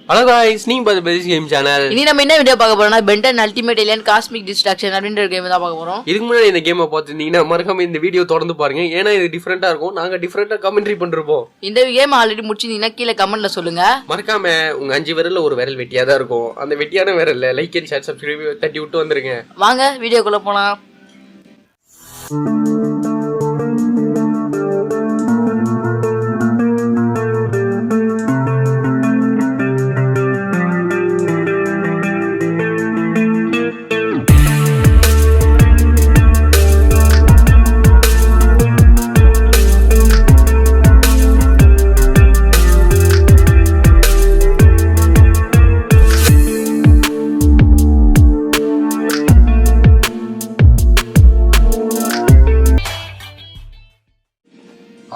Hello guys, நீங்க பார்த்த berries game channel. இனி நம்ம என்ன வீடியோ பார்க்க போறோம்னா Ben 10 ultimate alien cosmic distraction அப்படின்ற கேம் தான் பார்க்க போறோம். இதுக்கு முன்னாடி இந்த கேமை பார்த்துட்டீங்கன்னா மறக்காம இந்த வீடியோ தொடர்ந்து பாருங்க. ஏன்னா இது டிஃபரெண்டா இருக்கும். நாங்க டிஃபரெண்டா கமெண்ட்ரி பண்றோம். இந்த கேம் ஆல்ரெடி முடிச்சிருந்தீங்கன்னா கீழே கமெண்ட்ல சொல்லுங்க. மறக்காம உங்க 5 விரல்ல ஒரு விரல் வெட்டியா தான் இருக்கும். அந்த வெட்டியான விரல்ல லைக் அண்ட் ஷேர் சப்ஸ்கிரைப் தட்டி விட்டு வந்துருங்க. வாங்க வீடியோக்குள்ள போலாம்.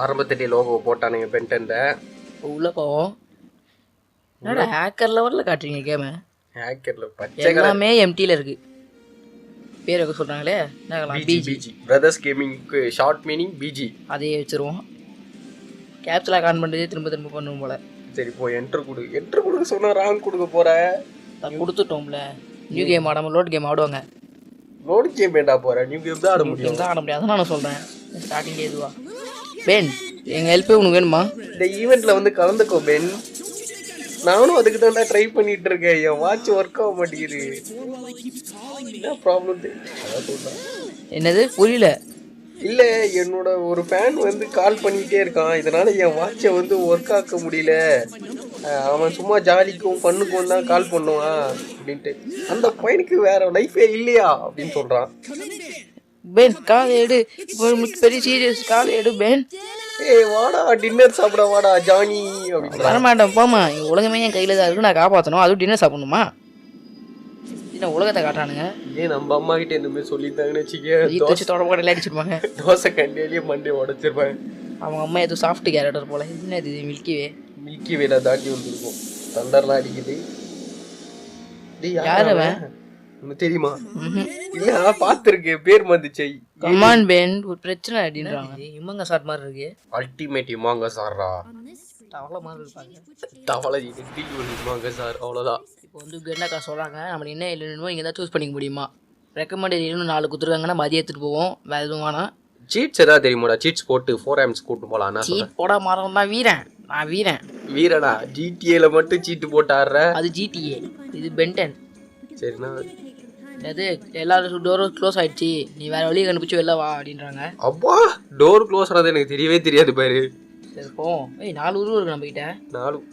ஆரம்பத்திலே லோகோ போட்டானுங்க பென்டன்ல. உள்ள போவோம். என்னடா ஹேக்கர் லெவல்ல காட்டுறீங்க கேம்? ஹேக்கர்ல பச்சை எல்லாமே எம்டில இருக்கு. பேர் வைக்க சொல்றாங்களே. என்னலாம் பிஜி பிரதர்ஸ் கேமிங்க்கு ஷார்ட் மீனிங் பிஜி. அதையே வச்சிருவோம். கேப்சூலா கான் பண்றதே திரும்ப பண்ணுவோம் போல. சரி போய் என்டர் கொடு சொன்னா ராங் கொடுக்க போற. நான் கொடுத்துட்டோம்ல. நியூ கேம் ஆடாம லோட் கேம் ஆடுவாங்க. லோட் கேம் ஏண்டா போற? நியூ கேம் தான் ஆட முடியும். தான் ஆட முடியாது. அதான் நான் சொல்றேன். ஸ்டார்டிங்கே இதுவா. பென் எங்க ஹெல்ப் உனக்கு வேணுமா? இந்த ஈவெண்ட்ல வந்து கலந்துக்கோ பென். நானும் அதுக்கு தான் ட்ரை பண்ணிட்டு இருக்கேன். என் வாட்ச் ஒர்க் ஆக மாட்டேங்குது. என்ன ப்ராப்ளம்? என்னது புரியல? இல்ல என்னோட ஒரு ஃபேன் வந்து கால் பண்ணிட்டே இருக்கான். இதனால என் வாட்சை வந்து ஒர்க் ஆக்க முடியல. அவன் சும்மா ஜாலிக்கும் பண்ணுக்கும் தான் கால் பண்ணுவான் அப்படின்ட்டு. அந்த பையனுக்கு வேற லைஃபே இல்லையா அப்படின்னு சொல்றான். பென் காலை எடு. பெரிய சீரியஸ் காலை எடு பென். ஏய் வாடா டின்னர் சாப்பிட வாடா ஜானி அப்படின்னு. வரமாட்டேன் போமா. உலகமே என் கையில தான் இருக்கு. நான் காப்பாற்றணும். அதுவும் டின்னர் சாப்பிடணுமா? என்ன உலகத்தை காட்டுறானுங்க? ஏன் நம்ம அம்மா கிட்ட இந்த மாதிரி சொல்லிட்டாங்கன்னு வச்சுக்க தோச்சு தொடப்படையில அடிச்சிருப்பாங்க. தோசை கண்டியிலேயே மண்டே உடைச்சிருப்பாங்க. அவங்க அம்மா எதுவும் சாஃப்ட் கேரக்டர் போல. என்ன இது மில்கி வேல தாண்டி வந்துருக்கும். தண்டர்லாம் அடிக்குது. யார் அவன்? உனக்கு தெரியுமா? இல்ல பாத்துருக்கேன். பேர் வந்துச்சை. கமான் பென் ஒரு பிரச்சனை அப்படின்றாங்க. இமங்க சார் மாதிரி இருக்கு. அல்டிமேட் இமாங்க சாரா. தவளை மாதிரி இருப்பாங்க. தவளை இமாங்க சார் அவ்வளோதான். இப்போ வந்து என்னக்கா சொல்கிறாங்க நம்ம என்ன இல்லைன்னு இங்கே தான் சூஸ் பண்ணிக்க முடியுமா? ரெக்கமெண்ட் இன்னும் 4 கொடுத்துருக்காங்கன்னா மதியம் எடுத்துகிட்டு போவோம். வேறு எதுவும் வேணாம். சீட்ஸ் ஏதாவது தெரியுமாடா? சீட்ஸ் போட்டு 4 amps கூட்டு போகலாம். சீட் போட மாறோம் தான் வீரன். நான் வீரனா? ஜிடிஏல மட்டும் சீட்டு போட்டு ஆடுற. அது ஜிடிஏ, இது பென்டன். சரிண்ணா. அது எல்லாரும் டோரும் க்ளோஸ் ஆயிடுச்சு, நீ வேற வழியை கண்டுபிடிச்சி வெளில வா அப்படின்றாங்க. அப்பா டோர் க்ளோஸ் ஆனது எனக்கு தெரியவே தெரியாது பாரு. சரி போவோம். 4 உருவம் இருக்கு நம்ம கிட்ட.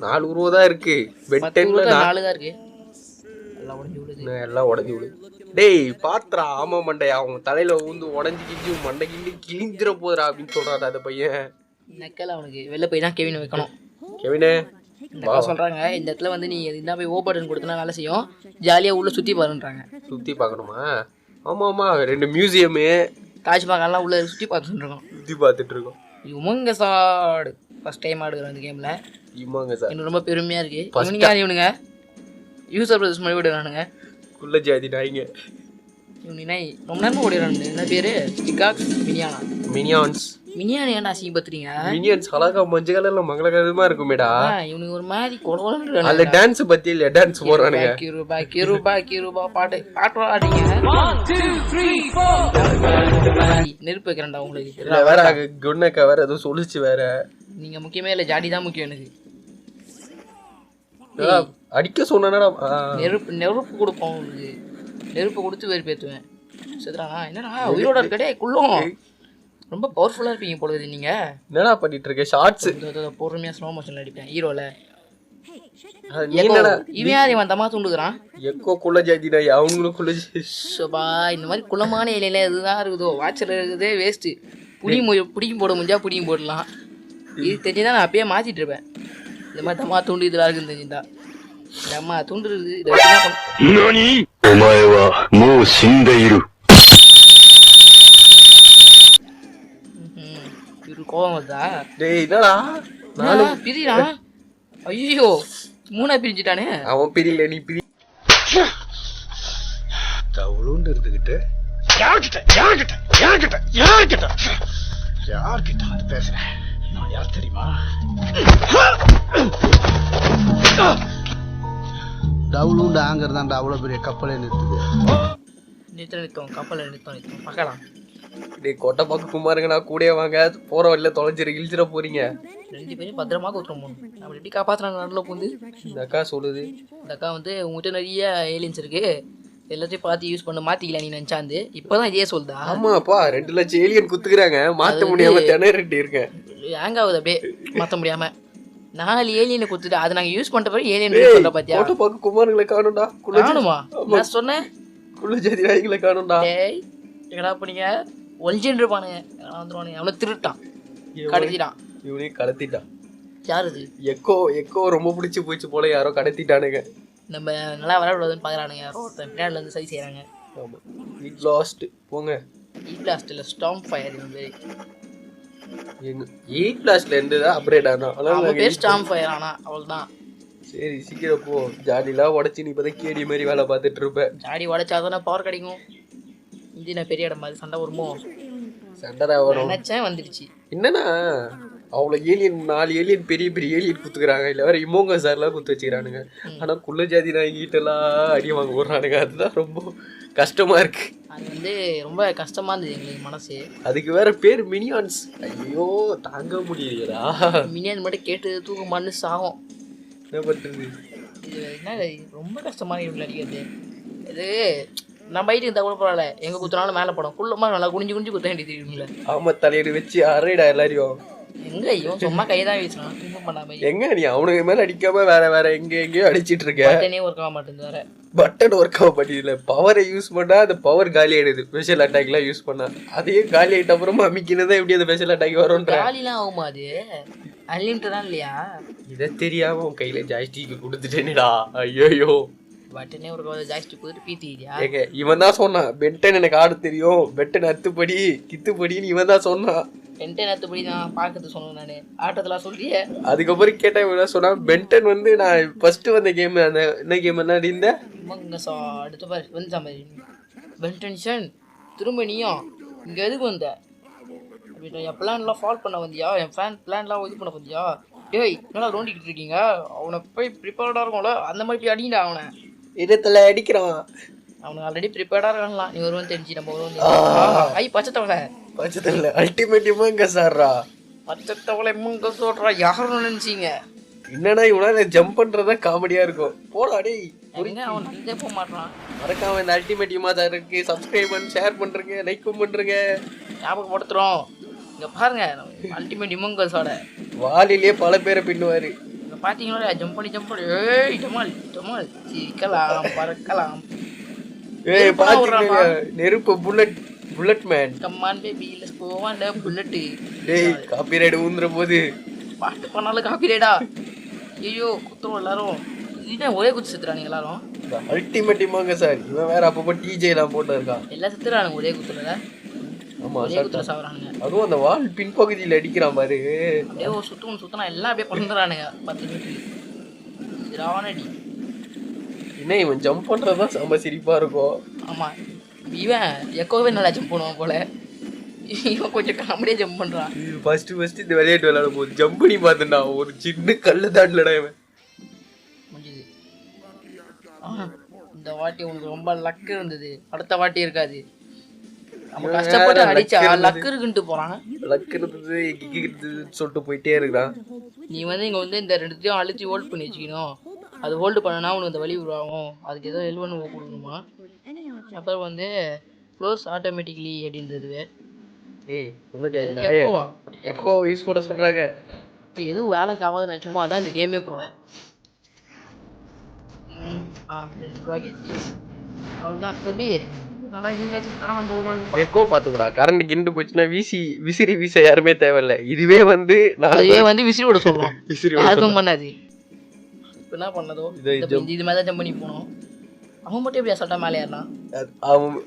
4 உருவம் தான் இருக்கு. பென்டன்ல 4 தான் இருக்கு. எல்லாம் உடஞ்சி விடுது. டேய் பாத்ரா. ஆமா மண்டையா அவங்க தலையில ஊந்து உடஞ்சி கிஞ்சி மண்டை கிண்டி கிழிஞ்சிட போதுரா அப்படின்னு சொல்றாரு அந்த பையன். நக்கல அவனுக்கு வெளில போய் தான் கெவின் வைக்கணும். கெவினே சொல்றாங்க இந்த இடத்துல வந்து நீ என்ன போய் ஓ பட்டன் கொடுத்தனா வேலை செய்யும். ஜாலியா உள்ள சுத்தி பாருன்றாங்க. சுத்தி பார்க்கணுமா? ஆமா 2 மியூசியமு தாஜ்மஹால்லாம் உள்ள சுத்தி பார்த்துருக்கோம். சுத்தி பார்த்துட்டு இருக்கோம். இவங்க சாடு ஃபர்ஸ்ட் டைம் ஆடுகிறோம் இந்த கேம்ல. இவங்க சார் எனக்கு ரொம்ப பெருமையா இருக்கு. இவனுங்க யூசர் பிரதர்ஸ் மாதிரி ஓடிடுறானுங்க. குள்ள ஜாதி நாய்ங்க. இவனுங்க ரொம்ப நேரமா ஓடிடுறானுங்க. என்ன பேரு? ஸ்டிகாக் மினியான்ஸ். மினியான் ஏன்டா அசிங்க பத்துறீங்க? மினியான்ஸ் அழகா மஞ்சள் கலர்ல மங்களகரமா இருக்குமேடா. இவனுக்கு ஒரு மாதிரி கொலவலன்னு அல்ல டான்ஸ் பத்தி இல்ல டான்ஸ் போறானுங்க. கிருபா பாட்டு ஆடுறீங்க. 1 2 3 4 நெருப்பு வைக்கிறேன்டா உங்களுக்கு. வேற குன்னக்க வேற ஏதோ சொல்லிச்சு வேற. நீங்க முக்கியமே இல்ல, ஜாடி தான் முக்கியம் எனக்கு. அடிக்க சொன்னடா. நெருப்பு கொடுப்போம் உங்களுக்கு. நெருப்பு கொடுத்து வெறுப்பேத்துவேன். சரிதானா? என்னடா உயிரோட இருக்கடே குள்ளும். ரொம்ப பவர்ஃபுல்லா இருப்பீங்க போல நீங்க. என்னடா பண்ணிட்டு இருக்க? ஷார்ட்ஸ் பொறுமையா ஸ்லோ மோஷன்ல அடிப்பேன் ஹீரோல. என்னடா இவன் யார்? இவன் தமா தூண்டுகிறான். எக்கோ குள்ள ஜாதி நாய். அவங்களும் குள்ள சோபா. இந்த மாதிரி குளமான இலையில எதுதான் இருக்குதோ வாட்சில் இருக்குதே வேஸ்ட். பிடிக்கும் போட முடிஞ்சா பிடிக்கும் போடலாம். இது தெரிஞ்சுதான் நான் அப்பயே மாத்திட்டு இருப்பேன். இந்த மாதிரி தமா தூண்டு இதெல்லாம் இருக்குன்னு தெரிஞ்சுதான். அம்மா தூண்டுறது கோவம் வருதா? டேய் என்னடா பிரிடா. ஐயோ 3 பிரிஞ்சுட்டானே. அவன் பிரியல நீ பிரி. தவளுன்னு இருந்துகிட்டு யார்கிட்ட வந்து பேசுறேன்? நான் யார் தெரியுமா? டவுலுண்டு ஆங்கர் தான்டா அவ்வளோ பெரிய கப்பலே நிறுத்துது. நிறுத்தம் கப்பலை நிறுத்தம் பார்க்கலாம். டேய் கொட்டை பாக்கு குமாருங்கண்ணா கூடயே வாங்க, போற வழியில தொலைஞ்சிரு இழிச்சிட போறீங்க. 2 பேரும் பத்திரமா கூத்துறோம் போகணும். நம்ம எப்படி காப்பாற்றுறாங்க நடுவில் பூந்து. இந்த அக்கா சொல்லுது, இந்த அக்கா வந்து உங்ககிட்ட நிறைய ஏலியன்ஸ் இருக்கு, எல்லாத்தையும் பார்த்து யூஸ் பண்ண மாற்றிக்கலாம் நீ நினச்சாந்து. இப்போ தான் இதே சொல்லுதா? ஆமாப்பா 2 லட்சம் ஏலியன் குத்துக்கிறாங்க, மாற்ற முடியாம திணறிட்டு இருக்கேன். ஹேங் ஆகுது அப்படியே மாற்ற முடியாமல். 4 ஏலியனை கொடுத்துட்டு அதை நாங்கள் யூஸ் பண்ணுற பிறகு ஏலியன் பண்ணுற பார்த்தியா? கொட்டை பாக்கு குமாருங்களை காணும்டா. காணுமா? நான் சொன்னேன் குள்ள ஜாதி நாய்களை காணும்டா. டேய் எங்கடா போனீங்க? ஒளிஞ்சின்னு இருப்பானுங்க, வந்துருவானுங்க. அவனை திருட்டான், கடத்திட்டான். இவனையும் கடத்திட்டான். யார் இது? எக்கோ ரொம்ப பிடிச்சி போச்சு போல, யாரோ கடத்திட்டானுங்க. நம்ம நல்லா விளையாடுவதுன்னு பார்க்குறானுங்க, யாரோ ஒருத்தன் பின்னாடில இருந்து சரி செய்கிறாங்க. ஆமாம், இட் லாஸ்ட் போங்க. ஈட் லாஸ்ட்டில் ஸ்டாம் ஃபயர் வந்து எயிட் பிளாஸ்ட்ல இருந்து தான் அப்கிரேட் ஆனோம். அவன் பேர் ஸ்டாம் ஃபயர் ஆனால் அவ்வளோதான். சரி சீக்கிரம் போ, ஜாடிலாம் உடச்சி நீ இப்போதான் கேடி மாதிரி வேலை பார்த்துட்டு இருப்பேன். ஜாடி உடைச்சாதானே பவர் கிடைக்கும். இந்திய பெரிய இடம் மாதிரி சண்டை வருமோ? சண்டை வரும் நினைச்சேன், வந்துடுச்சு. என்னன்னா அவ்வளோ ஏலியன் 4 ஏலியன் பெரிய பெரிய ஏலியன் குத்துக்கிறாங்க, இல்லை வேற இமோங்க சார்லாம் குத்து வச்சுக்கிறானுங்க. ஆனால் குள்ள ஜாதி நாய்கிட்டலாம் அடி வாங்க விடுறானுங்க. அதுதான் ரொம்ப கஷ்டமா இருக்கு. அது வந்து ரொம்ப கஷ்டமா இருந்தது எங்களுக்கு மனசு. அதுக்கு வேற பேர் மினியான்ஸ். ஐயோ தாங்க முடியலையடா. மினியான் மட்டும் கேட்டு தூக்க மண்ணு சாகும். என்ன பண்றது? இது என்ன ரொம்ப கஷ்டமான இவங்களை அடிக்கிறது. இது நம்ம ஐட்டு இருந்தால் கூட பரவாயில்ல, எங்க குத்துனாலும் மேலே படம் குள்ளமா நல்லா குனிஞ்சு குனிஞ்சு குத்த வேண்டியது தெரியுங்களே. ஆமா, தலையடி வச்சு அரைடா எல்லாரையும். எங்க இவன் சும்மா கைதான் வீசுறான், துன்பம் பண்ணாம. எங்க நீ அவனுக்கு மேல அடிக்காம வேற எங்கேயோ அடிச்சிட்டு இருக்க. பட்டனே ஒர்க் ஆக மாட்டேங்குது வேற. பட்டன் ஒர்க் ஆக மாட்டேங்குதுல. பவரை யூஸ் பண்ணா அந்த பவர் காலி ஆயிடுது. ஸ்பெஷல் அட்டாக்லாம் யூஸ் பண்ணா அதையே காலி ஆயிட்ட அப்புறமா அமைக்கிறதா எப்படி அந்த ஸ்பெஷல் அட்டாக் வரும்ன்ற. காலிலாம் ஆகுமா? அது அன்லிமிட்டட் தான் இல்லையா? இதை தெரியாம உன் கையில ஜாய்ஸ்டிக் கொடுத்துட்டேனடா. ஐயோ பட்டனே ஒரு ஜாய்ஸ்டிக் கொடுத்து பீத்தியா? ஏங்க இவன் தான் சொன்னான் பென்டன் எனக்கு ஆட தெரியும், பென்டன் அத்துப்படி கித்துப்படின்னு இவன் தான் சொன்னான். பென்டன் அத்துப்படி நான் பார்க்கறது சொன்னேன் நானு. ஆட்டத்தெல்லாம் சொல்றியே. அதுக்கப்புறம் கேட்டா இவன் சொன்னான் பென்டன் வந்து நான் ஃபர்ஸ்ட் வந்த கேம் அந்த என்ன கேம் என்ன இருந்த அடுத்த பாரு வந்து சாம்பி பென்டென்ஷன் திரும்ப நீயும் இங்கே எதுக்கு வந்த? அப்படி என் பிளான்லாம் ஃபால் பண்ண வந்தியா? என் பிளான்லாம் இது பண்ண வந்தியா? டேய் நல்லா ரோண்டிக்கிட்டு இருக்கீங்க, அவனை போய் ப்ரிப்பேர்டாக இருக்கும்ல அந்த மாதிரி போய் அடிங்கடா. அவனை இடத்துல அடிக்கிறான். அவனுக்கு ஆல்ரெடி ப்ரிப்பேர்டாக இருக்கலாம். நீ வருவான்னு தெரிஞ்சு நம்ம வருவோம். ஐ பச்சத்தவளை பச்சத்தவளை அல்டிமேட்டிவா இங்க சார்ரா. பச்சத்தவளை இங்க சொல்றா யாரும் நினைச்சிங்க. என்னன்னா இவனால ஜம்ப் பண்றதா காமெடியா இருக்கும். போடா டேய். அவன் நின்றே போக மாட்டான். மறக்காம இந்த அல்டிமேட்டிவா தான் இருக்கு. சப்ஸ்கிரைப் பண்ணி ஷேர் பண்றீங்க, லைக்கும் பண்றீங்க, ஞாபகப்படுத்துறோம். இங்க பாருங்க அல்டிமேட் இமங்கல்ஸோட வாலிலே பல பேரை பின்னுவாரு. இங்க பாத்தீங்களா ஜம்ப் பண்ணி ஏய் டமால் டமால் சிக்கலாம் பறக்கலாம். ஏய் பாத்தீங்களா நெருப்பு bullet man. Come on baby let's go on the bullet. டேய் காப்பிரைட் ஊந்துற போது பாட்டு பண்ணாலும் காப்பிரைடா. ஐயோ குத்துறோம் எல்லாரும். இதுதான் ஒரே குத்து செத்துறானுங்க எல்லாரும். அல்டிமேட்டிவாங்க சார். இவன் வேற அப்பப்போ டிஜே எல்லாம் போட்டு இருக்கான். எல்லாம் செத்துறானுங்க ஒரே குத்துல. ஆமா ஒரே குத்துல சாவறானுங்க. அதுவும் அந்த வால் பின்பகுதியில் அடிக்கிறான் பாரு. அப்படியே ஒரு சுத்தம் எல்லாம் அப்படியே பறந்துறானுங்க 10 மீட்டர். ராவணடி என்ன இவன் ஜம்ப் பண்றதுதான் செம்ம சிரிப்பா இருக்கும். ஆமா இவன் எக்கோவே நல்லா ஜம்ப் பண்ணுவான் போல. இவன் கொஞ்சம் காமெடியா ஜம்ப் பண்றான். ஃபர்ஸ்ட் இந்த விளையாட்டு விளையாட போது ஜம்ப் பண்ணி பார்த்தா ஒரு சின்ன கல்லு தாண்டலடா இவன். முடிஞ்சது. இந்த வாட்டி உனக்கு ரொம்ப லக்கு இருந்தது, அடுத்த வாட்டி இருக்காது. நம்ம கஷ்டப்பட்டு அடிச்சா லக்கு இருக்குன்ட்டு போறான். லக்கு இருந்தது சொல்லிட்டு போயிட்டே இருக்கிறான். நீ வந்து இங்க வந்து இந்த 2த்தையும் அழுத்தி ஹோல்ட் பண்ணி வச்சுக்கணும். அது ஹோல்டு பண்ணனா உனக்கு இந்த வலி உருவாகும். அதுக்கு ஏதோ L1 கொடுக்கணுமா. அப்புறம் வந்து க்ளோஸ் ஆட்டோமேட்டிக்லி அப்படின்றது. எக்கோ யூஸ் பண்ண சொல்றாங்க. இப்போ எதுவும் வேலைக்கு ஆகாதுன்னு நினச்சோமோ அதான் இந்த கேமே போவேன். அவ்வளோதான் சொல்லி எக்கோ பாத்துக்கடா. கரண்ட் கிண்டு போச்சுன்னா விசிறி வீச யாருமே தேவையில்லை. இதுவே வந்து விசிறி விட சொல்றோம். விசிறி யாருக்கும் பண்ணாது. இப்போ என்ன பண்ணதோ இது மாதிரி தான் ஜம்ப் பண்ணி போனோம். அவன் மட்டும் எப்படி அசால்ட்டா மேலே ஏறலாம்?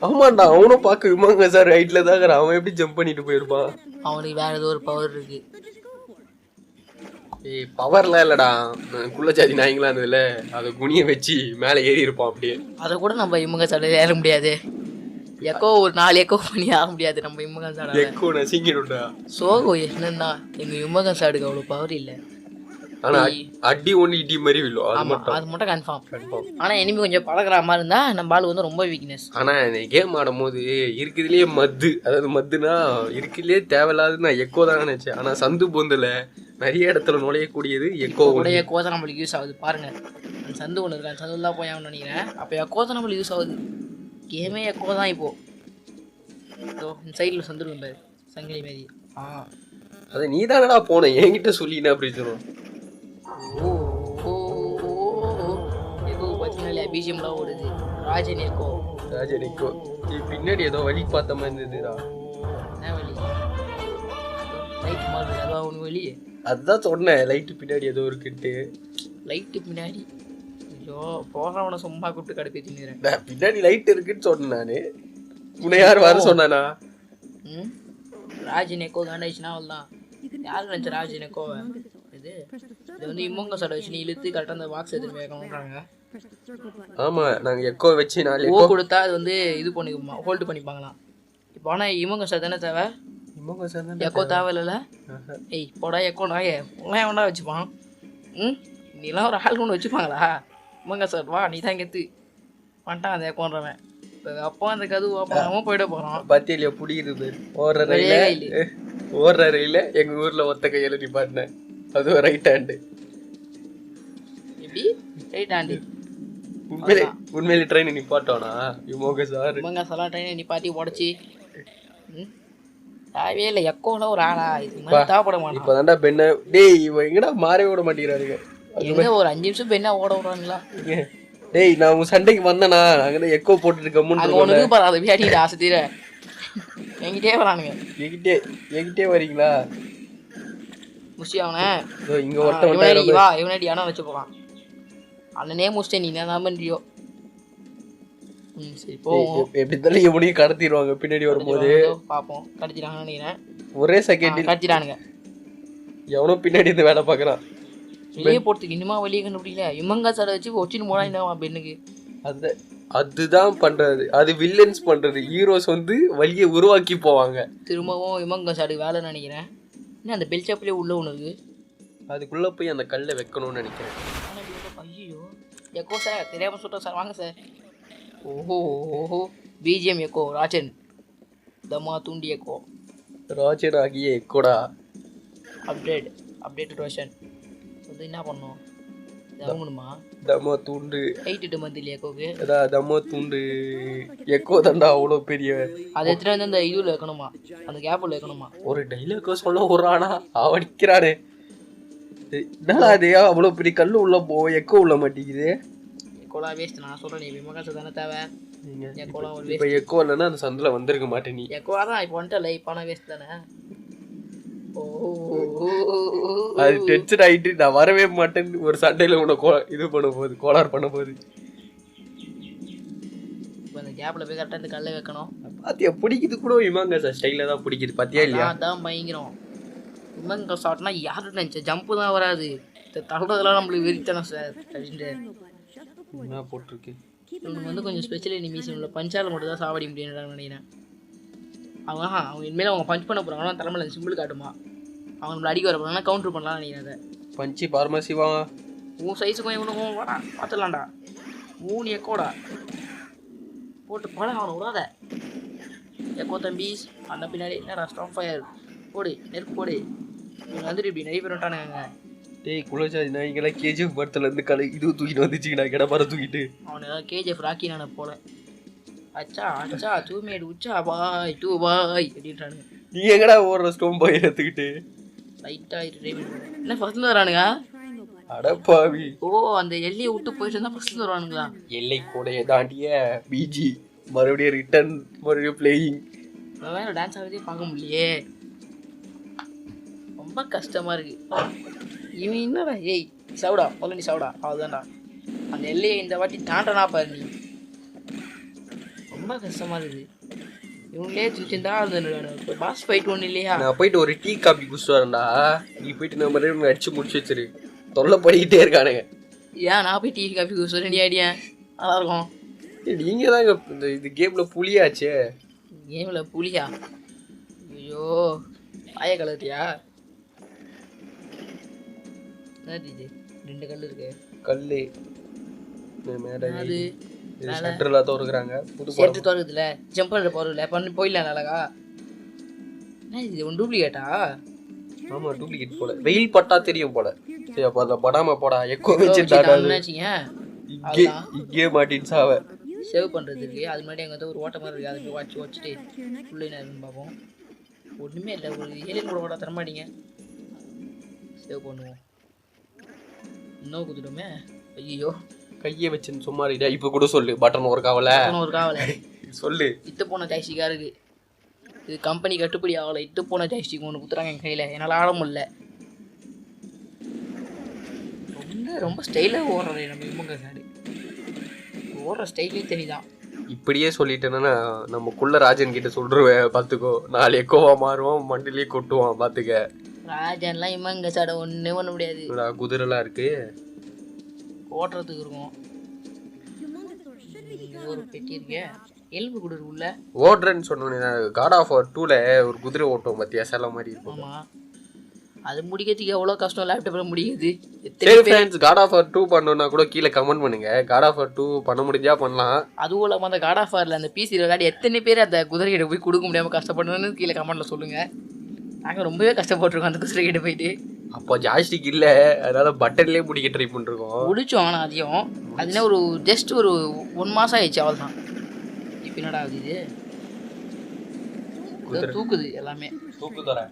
ஆமாண்டா அவனும் பார்க்க விமாங்க சார் ரைட்ல தான் இருக்கிறான். அவன் எப்படி ஜம்ப் பண்ணிட்டு போயிருப்பான்? அவனுக்கு வேற ஏதோ ஒரு பவர் இருக்கு. ஏய் பவர்லாம் இல்லடா, குள்ள ஜாதி நாய்ங்களா இருந்ததுல அதை குனிய வச்சு மேலே ஏறி இருப்பான். அப்படியே அதை கூட நம்ம இவங்க சாட ஏற முடியாது. எக்கோ ஒரு 4 எக்கோ பண்ணி ஆக முடியாது நம்ம இம்மகன் சாட. எக்கோ நசிங்கிடும்டா. சோகம் என்னன்னா எங்க இம்மகன் சாடுக்கு அவ்வளோ பவர் இல்லை. ஆனா அடி ஒன்று இடி மாதிரி விழும், அது ஆமாம் மட்டும் அது மட்டும் கன்ஃபார்ம். கன்ஃபார்ம். ஆனால் எனிமி கொஞ்சம் பழகிற மாதிரி இருந்தால் நம்ம ஆள் வந்து ரொம்ப வீக்னஸ். ஆனால் இந்த கேம் ஆடும் போது இருக்குதுலேயே மத்து, அதாவது மத்துனா இருக்குதுலேயே தேவையில்லாதுன்னு நான் எக்கோ தான் நினச்சேன். ஆனால் சந்து பொந்தில் நிறைய இடத்துல நுழையக்கூடியது எக்கோ. உடைய எக்கோ தான் நம்மளுக்கு யூஸ் ஆகுது பாருங்க. அந்த சந்து ஒன்று இருக்கு, அந்த சந்து தான் போய் ஆகணும்னு நினைக்கிறேன். அப்போ எக்கோ தான் நம்மளுக்கு யூஸ் ஆகுது. கேமே எக்கோ தான் இப்போது. இந்த சைடில் சந்துருக்கும் பாரு சங்கிலி மாரி. அது நீ தானடா போன, என்கிட்ட சொல்லினா அப்படி சொல்லுவோம். எக்கோ பார்த்தீங்கன்னா பிஜிஎம்லாம் ஓடுது. ராஜன் எக்கோ பின்னாடி ஏதோ வழி பார்த்த மாதிரி இருந்ததுடா. என்ன வழி? லைட் மாதிரி அதான் ஒன்று வழி. அதுதான் சொன்னேன், லைட்டு பின்னாடி ஏதோ இருக்குன்ட்டு. லைட்டு பின்னாடி? ஐயோ போகிறவனை சும்மா கூப்பிட்டு கடுப்பேற்றினுறேன். பின்னாடி லைட் இருக்குன்னு சொன்னேன் நான். உன்னை யார் வர சொன்னானா? ராஜன் எக்கோ காண்டாயிடுச்சுன்னா அவள்தான். யார் நினச்ச ராஜன் எக்கோவை? இது வந்து இம்மங்க சடை வச்சு நீ இழுத்து கரெக்டாக அந்த பாக்ஸ் எடுத்துன்னு வைக்கணுன்றாங்க. ஆமா, நாங்கள் எக்கோ வச்சு 4 எக்கோ கொடுத்தா அது வந்து இது பண்ணிக்குமா, ஹோல்டு பண்ணிப்பாங்களாம். இப்போ ஆனால் இம்மங்க சடை தானே தேவை, எக்கோ தேவை இல்லைல்ல? ஏய் போடா எக்கோ நாயே உன்னைய வேண்டா வச்சுப்பான். நீலாம் ஒரு ஆள் ஒன்று வச்சுப்பாங்களா? இம்மங்க சார் வா நீ தான் கெத்து வந்துட்டான் அந்த எக்கோன்றவன். அப்போ அந்த கதவு ஓப்பனாமல் போயிட போகிறோம். பத்தியில பிடிக்குது ஓடுற ரயில எங்கள் ஊரில் ஒத்த கையில் நிப்பாட்டினேன். அதுவும் ரைட் ஹேண்டு. எப்படி ரைட் ஹேண்டு? உண்மையிலே ட்ரெயின் நிப்பாட்டோனா இவங்க சார் எல்லாம் ட்ரெயினை நிப்பாட்டி உடச்சி தேவையே இல்லை. எக்கோலாம் ஒரு ஆளா இது மாதிரி தேவைப்பட மாட்டேன். இப்போ தாண்டா பெண்ணை டேய் இவன் எங்கடா மாறவே விட மாட்டேங்கிறாருங்க. எங்கே ஒரு 5 நிமிஷம் பெண்ணா ஓட விடுறாங்களா? டேய் நான் உன் சண்டைக்கு வந்தேனா அங்கே எக்கோ போட்டுட்டு கம்முன்னு ஒன்று பாரு அதை வியாட்டிட்டு ஆசை தீர என்கிட்டே வரானுங்க. என்கிட்டே வரீங்களா? முஸ்டி அவனை இங்கே ஒருத்தன் வா இவனடி ஆனால் வச்சு போகலாம். அண்ணனே முஸ்டே நீ என்ன பண்ணுறியோ? சரி போ. எப்படி இருந்தாலும் எப்படியும் கடத்திடுவாங்க பின்னாடி வரும்போது. பார்ப்போம் கடத்திட்டாங்கன்னு நினைக்கிறேன். ஒரே செகண்ட் கடத்திட்டானுங்க. எவனோ பின்னாடி இருந்து வேலை பார்க்குறான். வெளியே போகிறதுக்கு இன்னுமா வெளியே கண்டுபிடிக்கல. இம்மங்கா சடை வச்சு வச்சுன்னு போனா என்ன பெண்ணுக்கு? அதுதான் பண்றது, அது வில்லன்ஸ் பண்றது. ஹீரோஸ் வந்து வழியை உருவாக்கி போவாங்க. திரும்பவும் இம்மங்கா சடை வேலைன்னு நினைக்கிறேன். இன்னும் அந்த பெல் சாப்பிலே உள்ள ஒன்று இருக்கு, அதுக்குள்ள போய் அந்த கல்லை வைக்கணும்னு நினைக்கிறேன். ஐயோ எக்கோ சார் தெரியாமல் சொல்கிறேன் சார், வாங்க சார். ஓஹோ பிஜிஎம் எக்கோ ராஜன் தமா தூண்டி எக்கோ ராஜன் ஆகிய எக்கோடா அப்டேட்டட் வெர்ஷன் வந்து என்ன பண்ணோம்? இறங்கணுமா? தமா தூண்டு 8 மந்த் இல்லையா எக்கோக்கு? அதான் தமா தூண்டு எக்கோ தாண்டா அவ்வளோ பெரிய. அதை எடுத்துகிட்டு வந்து அந்த இதுல வைக்கணுமா, அந்த கேப்பில் வைக்கணுமா? ஒரு டைலாக்கோ சொல்ல விட்றானா அவடிக்கிறானே. என்னடா அது அவ்வளோ பெரிய கல் உள்ள எக்கோ உள்ள மாட்டேங்குது. எக்கோலாம் வேஸ்ட். நான் சொல்கிறேன் நீ விமகாசம் தானே தேவை. எக்கோலாம் ஒரு இப்போ எக்கோ இல்லைன்னா அந்த சந்தில் வந்திருக்க மாட்டேன் நீ. எக்கோ தான் இப்போ வந்துட்டல, இப்போ ஆனால் வேஸ்ட் தானே. அது டென்ஷன் ஆகிட்டு நான் வரவே மாட்டேன்னு ஒரு சண்டையில் உன்னை இது பண்ண போகுது, கோளாறு பண்ண போகுது. இப்போ அந்த கேப்பில் போய் கரெக்டாக இந்த கல்லை வைக்கணும். பாத்தியா பிடிக்குது கூட இமாங்க சார் ஸ்டைலில் தான் பிடிக்குது. பாத்தியா இல்லையா? அதான் பயங்கரம். இமாங்க ஷாட்னா யாரும் நினச்ச ஜம்ப்பு தான் வராது. தள்ளுறதுலாம் நம்மளுக்கு வெறித்தனம் சார் அப்படின்ட்டு என்ன போட்டிருக்கு. இவனுக்கு வந்து கொஞ்சம் ஸ்பெஷல் எனிமீஸ் இல்லை, பஞ்சால் மட்டும் தான் சாவடி முடியும்னு நினைக்கிறேன். அவங்க இனிமேல் அவங்க பஞ்ச் பண்ண போகிறாங்கன்னா தலைமையில் அந்த சிம்பிள் காட்டுமா, அவங்க நம்மளை அடிக்க வர போகிறாங்கன்னா கவுண்டர் பண்ணலாம்னு நினைக்கிறேன். அதை பஞ்சு பார்மசி வா உன் சைஸுக்கும் இவனுக்கும் வாடா பார்த்துலாம்டா. 3 எக்கோடா போட்டு போட அவனை விடாத. எக்கோ தம்பி அந்த பின்னாடி என்னடா ஸ்டாப் ஃபயர் போடு, நெருப்பு போடு. இவங்க வந்துட்டு இப்படி நிறைய பேர் விட்டானுங்க. டேய் குலசாதி நான் இங்கெல்லாம் கேஜிஎஃப் படத்துலேருந்து இது தூக்கிட்டு வந்துச்சுங்கண்ணா கிடப்பார தூக்கிட்டு. அவனை ஏதாவது கேஜிஎஃப் ராக்கி நான் போல அச்சா தூமேடு உச்சா பாய் 2 பாய் அப்படின்றானுங்க. நீ எங்கடா ஓடுற ஸ்டோம் பாய் எடுத்துக்கிட்டு லைட்டாக என்ன ஃபர்ஸ்ட்ல வரானுங்க? அடப்பாவி. ஓ அந்த எல்லையை விட்டு போயிட்டு இருந்தால் ஃபர்ஸ்ட்ல வருவானுங்களா? எல்லை கூடைய தாண்டிய பிஜி மறுபடியும் ரிட்டர்ன் மறுபடியும் பிளேயிங். வேற டான்ஸ் ஆகிறதே பார்க்க முடியலையே, ரொம்ப கஷ்டமாக இருக்கு. இவன் என்னடா ஏய் சவுடா முதல்ல நீ சவுடா அவ்வளோதான்டா. அந்த எல்லையை இந்த வாட்டி தாண்டனா பாரு நீ, ரொம்ப கஷ்டமாக இருக்குது. இவங்களே தூச்சிருந்தா அந்த பாஸ் ஃபைட் ஒன்றும் இல்லையா? நான் போயிட்டு ஒரு டீ காபி குடிச்சிட்டு வரேன்டா. நீ போயிட்டு நம்ம மறுபடியும் அடிச்சு முடிச்சு வச்சிரு, தொல்லை பண்ணிக்கிட்டே இருக்கானுங்க. ஏன் நான் போய் டீ காஃபி குடிச்சு ரெடி ஆகிடியா நல்லா இருக்கும். நீங்கள் தாங்க இது கேமில் புளியாச்சே. கேமில் புளியா? ஐயோ ஆய கலத்தியா? என்னது இது 2 கல் இருக்கு. கல்லு மேலே அது இது ஷட்டர்லாம் திறக்குறாங்க. புது சேர்த்து திறக்குதுல ஜம்பர் போறதுல பண்ணி போயிடலாம் அழகா. என்ன இது ஒன் டூப்ளிகேட்டா? ஆமா டூப்ளிகேட் போல. வெயில் பட்டா தெரியும் போல. சரி அப்ப அத படாம போடா எக்கோ வச்சு டாடாது. இங்கே மாட்டின் சாவ சேவ் பண்றது இருக்கு. அது முன்னாடி அங்க ஒரு ஓட்ட மாதிரி இருக்கு. அதை போய் வச்சுட்டு உள்ள என்ன இருக்குன்னு பார்ப்போம். ஒண்ணுமே இல்லை. ஒரு ஏலியன் கூட ஓட தர மாட்டீங்க. சேவ் பண்ணுவோம். இன்னும் குத்துட்டோமே. ஐயோ கையை வச்சுன்னு சும்மா இருக்கா. இப்போ கூட சொல்லு பட்டன் ஒரு காவல சொல்லு. இட்டு போன ஜாய்ஸ்டிக்கா இருக்கு. இது கம்பெனி கட்டுப்படி ஆகலை. இட்டு போன ஜாய்ஸ்டிக் ஒன்று குத்துறாங்க என் கையில். என்னால் ஆட முடியல. ரொம்ப ஸ்டைலாக ஓடுறேன் நம்ம இம்மங்க சாடு. ஓடுற ஸ்டைலே தெரியுதான். இப்படியே சொல்லிட்டேன்னா நமக்குள்ள ராஜன் கிட்ட சொல்றேன் பார்த்துக்கோ. நாலு எக்கோவா மாறுவோம் மண்டிலேயே கொட்டுவான் பார்த்துக்க. ராஜன்லாம் இம்மங்க சாடை ஒன்றே பண்ண முடியாது. குதிரைலாம் இருக்கு ஓட்டுறதுக்கு இருக்கும். ஒரு பெட்டி இருக்கே எலும்பு கூட உள்ள ஓடுறேன்னு சொன்னோன்னே காட் ஆஃப் வார் 2ல ஒரு குதிரை ஓட்டும் பத்தியா சில மாதிரி இருக்கும். ஆமாம் அது முடிக்கிறதுக்கு எவ்வளோ கஷ்டம் லேப்டாப்பில் முடியுது. சரி ஃப்ரெண்ட்ஸ் காட் ஆஃப் வார் 2 பண்ணணும்னா கூட கீழே கமெண்ட் பண்ணுங்க. காட் ஆஃப் வார் 2 பண்ண முடிஞ்சா பண்ணலாம். அதுவும் இல்லாமல் அந்த காட் ஆஃப் வாரில் அந்த பிசி விளையாடி எத்தனை பேர் அந்த குதிரைகிட்ட போய் கொடுக்க முடியாமல் கஷ்டப்படணும்னு கீழே கமெண்ட்டில் சொல்லுங்கள். நாங்கள் ரொம்பவே கஷ்டப்பட்டுருக்கோம் அந்த குதிரைகிட்ட போயிட்டு. அப்போ ஜாய்ஸ்டிக் இல்லை அதனால பட்டன்லேயே முடிக்க ட்ரை பண்ணிருக்கோம். முடிச்சோம். ஆனால் அதையும் அதுனா ஒரு ஜஸ்ட் ஒரு 1 மாதம் ஆயிடுச்சு அவள் தான். இப்போ என்னடா ஆகுது இது தூக்குது எல்லாமே தூக்கு தரேன்.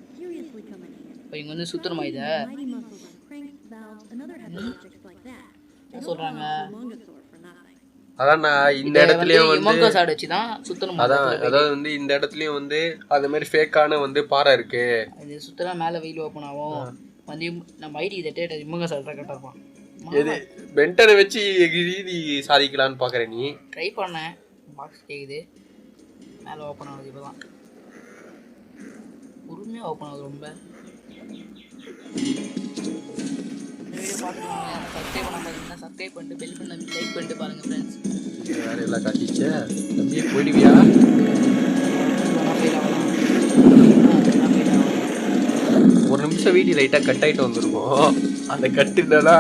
இப்போ இங்கே வந்து சுத்தரமா இதை என்ன சொல்கிறாங்க. அதான் நான் இந்த இடத்துலயும் வந்து சாடு வச்சு தான் சுத்தணும். அதான் அதாவது வந்து இந்த இடத்துலயும் வந்து அது மாதிரி ஃபேக்கான வந்து பாறை இருக்கு. அது சுத்தரா மேலே வெயில் ஓப்பன் ஆகும். வந்து நம்ம ஐடி இதை டேட்டா இம்மங்க சார் கரெக்டாக இருப்பான். எது பென்டனை வச்சு ரீதி சாதிக்கலான்னு பார்க்குறேன். நீ ட்ரை பண்ணேன். பாக்ஸ் கேட்குது. மேலே ஓப்பன் ஆகுது. இப்போ தான் பொறுமையாக ஓப்பன் ஆகுது. ரொம்ப சப்ஸ்கிரைப் பண்ண பார்த்தீங்கன்னா சப்ஸ்கிரைப் பண்ணிட்டு பெல் பண்ண லைக் பண்ணிட்டு பாருங்கள் ஃப்ரெண்ட்ஸ். வேற எல்லாம் காட்டிச்சே தம்பியே போயிடுவியா? ஒரு நிமிஷம் வீடியோ லைட்டாக கட் ஆகிட்டு வந்துருக்கோம். அந்த கட்டுனா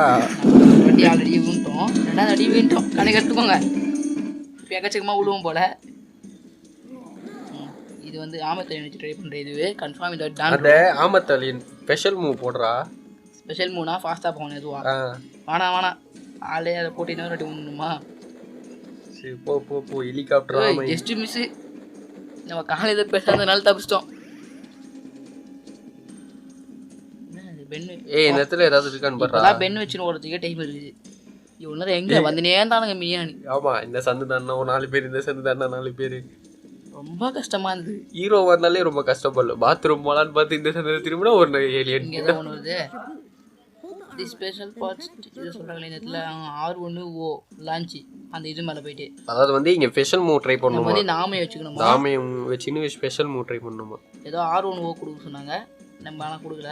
வண்டி ஆல்ரெடி வீண்டோம். 2வது அடி வீண்டோம். கணக்கு கட்டுக்கோங்க. இப்போ எக்கச்சக்கமாக விழுவோம் போல். இது வந்து ஆமத்தலியன் வச்சு ட்ரை பண்ணுற இதுவே கன்ஃபார்ம். இந்த அந்த ஆமத்தலியன் ஸ்பெஷல் மூவ் போடுறா. ஸ்பெஷல் மூவ்னா ஃபாஸ்ட்டாக போகணும். எதுவா வேணாம் ஆளே அதை போட்டு இன்னொரு வாட்டி விடணுமா? சரி போ போ போ ஹெலிகாப்டர் ஜஸ்ட் மிஸ்ஸு. நம்ம காலையில் பேசாதனால தப்பிச்சிட்டோம். இந்த இடத்துல ஏதாவது இருக்கான்னு பாரு. பென் வச்சுன்னு ஓடுறதுக்கே டைம் இருக்குது. இவ்வளோ எங்கே வந்துனே தானுங்க மினியானி. ஆமா இந்த சந்து தானே 4 பேர், இந்த சந்து தானே 4 பேர். ரொம்ப கஷ்டமா இருந்தது. ஹீரோ வந்தாலே ரொம்ப கஷ்டப்படல. பாத்ரூம் போலான்னு பார்த்து இந்த சந்து திரும்பினா ஒரு ஏலியன் இங்கே தான் ஒன்று வருது. தி ஸ்பெஷல் பார்ட்ஸ் இது சொல்கிறாங்களே இந்த இடத்துல R1O லான்ச்சு அந்த இது மேலே போயிட்டு. அதாவது வந்து இங்கே ஸ்பெஷல் மூவ் ட்ரை பண்ணணுமா? வந்து நாமே வச்சுக்கணுமா? நாமே வச்சுன்னு ஸ்பெஷல் மூவ் ட்ரை பண்ணணுமா? ஏதோ R1O கொடுக்க சொன்னாங்க. நம்ம ஆனால் கொடுக்கல.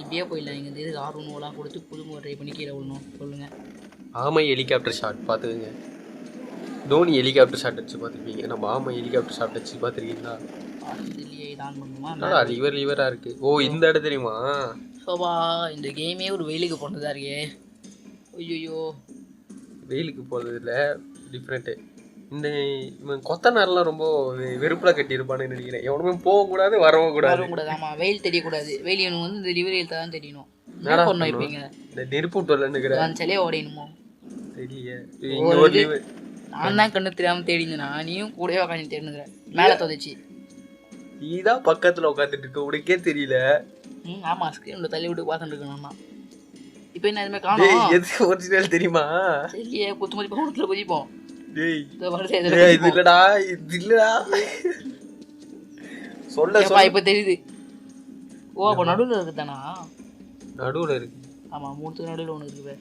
இப்படியே போயிடலாம். இங்கே இது R1Oலாம் கொடுத்து புது மூவ் ட்ரை பண்ணி கீழே விடணும். சொல்லுங்கள். ஆமை ஹெலிகாப்டர் ஷாட் பார்த்துக்குங்க. தோனி ஹெலிகாப்டர் ஷாட் வச்சு பார்த்துருப்பீங்க. நம்ம ஆமை ஹெலிகாப்டர் ஷாட் வச்சு பார்த்துருக்கீங்களா? இதுலேயே தான் பண்ணுமா? லிவராக இருக்குது. ஓ இந்த இடம் தெரியுமா? சோபா இந்த கேமே ஒரு வெயிலுக்கு போனதா இருக்கே. ஐயோ வெயிலுக்கு போகிறது இல்லை டிஃப்ரெண்ட்டு. இந்த இவன் கொத்தனாரெலாம் ரொம்ப வெறுப்பில் கட்டியிருப்பான்னு நினைக்கிறேன். எவனுமே போகக்கூடாது வரவும் கூடாது. ஆமாம் வெயில் தெரியக்கூடாது. வெயில் எனக்கு வந்து இந்த லிவரியில் தான் தெரியணும். என்ன பண்ணணும் இப்போங்க? இந்த நெருப்பு விட்டுறேன் சிலையை ஓடையணுமோ தெரியல. நான் தான் கண்ணு தெரியாமல் தேடினா நீயும் கூடவே உட்காந்து தேடினுக்கிறேன். மேலே தொதைச்சி நீதான் பக்கத்தில் உட்காந்துட்டு இருக்க உனக்கே தெரியல. ஆமாம் ஸ்க்ரீனில் தள்ளி விட்டு பார்த்துட்டு இருக்கணும்னா. இப்போ என்ன எதுவுமே காணும். எதுக்கு ஒரிஜினல் தெரியுமா? சரியே குத்து மதி பவுனத்தில் குதிப்போம். இது இல்லடா இது இல்லடா சொல்ல இப்போ தெரியுது. ஓ அப்போ நடுவில் இருக்குதானா? நடுவில் இருக்கு. ஆமாம் 3 நடுவில் ஒன்று இருக்குது.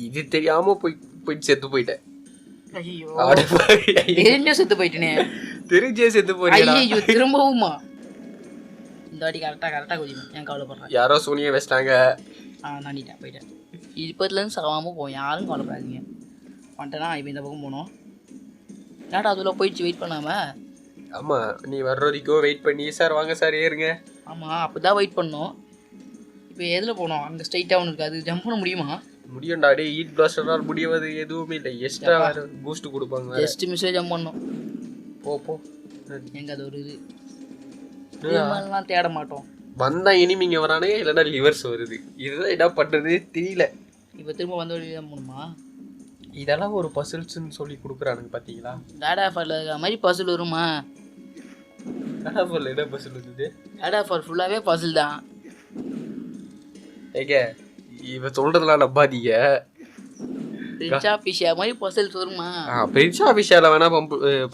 இது தெரியாம போயிட்டு செத்து போயிட்டேன். ஐயோ தெரிஞ்சே செத்து போயிட்டேனே. தெரிஞ்சே செத்து போறீங்க. ஐயோ திரும்பவுமா? இந்த வாட்டி கரெக்டாக குதிப்பேன். ஏன் கவலைப்படுறேன்? யாரோ சோனியை வச்சிட்டாங்க. நானிட்டேன் போயிட்டேன். இப்போதுலேருந்து சவாமல் போவோம். யாரும் கவலைப்படாதீங்க. வந்துட்டேன்னா இப்போ இந்த பக்கம் போகணும். ஏன்டா அதுல போயிடுச்சு வெயிட் பண்ணாமல்? ஆமாம் நீ வர்ற வரைக்கும் வெயிட் பண்ணி சார் வாங்க சார் ஏறுங்க. ஆமாம் அப்போ தான் வெயிட் பண்ணோம். இப்போ எதில் போனோம் அங்கே ஸ்ட்ரைட்டாக ஒன்று இருக்குது அது ஜம்ப் பண்ண முடியுமா? முடியும்டா டே. ஹீட் பிளாஸ்டரால் முடியாது எதுவுமே இல்லை. எக்ஸ்ட்ரா வேறு பூஸ்ட் கொடுப்பாங்க வேற. ஜஸ்ட் மிஸ்ஸே ஜம்ப் பண்ணோம். போ எங்கே அது ஒரு இதெல்லாம் தேட மாட்டோம். வந்தா இனிமிங்க வரானே, இல்லைன்னா லிவர்ஸ் வருது. இதுதான் என்ன பண்ணுறது தெரியல. இப்போ திரும்ப வந்த வழி தான் போகணுமா? இதெல்லாம் ஒரு பசில்ஸ்ன்னு சொல்லி கொடுக்குறானுங்க பார்த்தீங்களா? டாடா ஃபாரில் இருக்கிற மாதிரி பசில் வருமா? டாடா ஃபாரில் என்ன பசில் இருந்தது? டாடா ஃபார் ஃபுல்லாகவே பசில் தான். ஏங்க இவன் சொல்கிறதெல்லாம் நம்பாதீங்க. ரிச்சா பிஷா மாதிரி பசில்ஸ் வருமா? பெருசா விஷயம் வேணா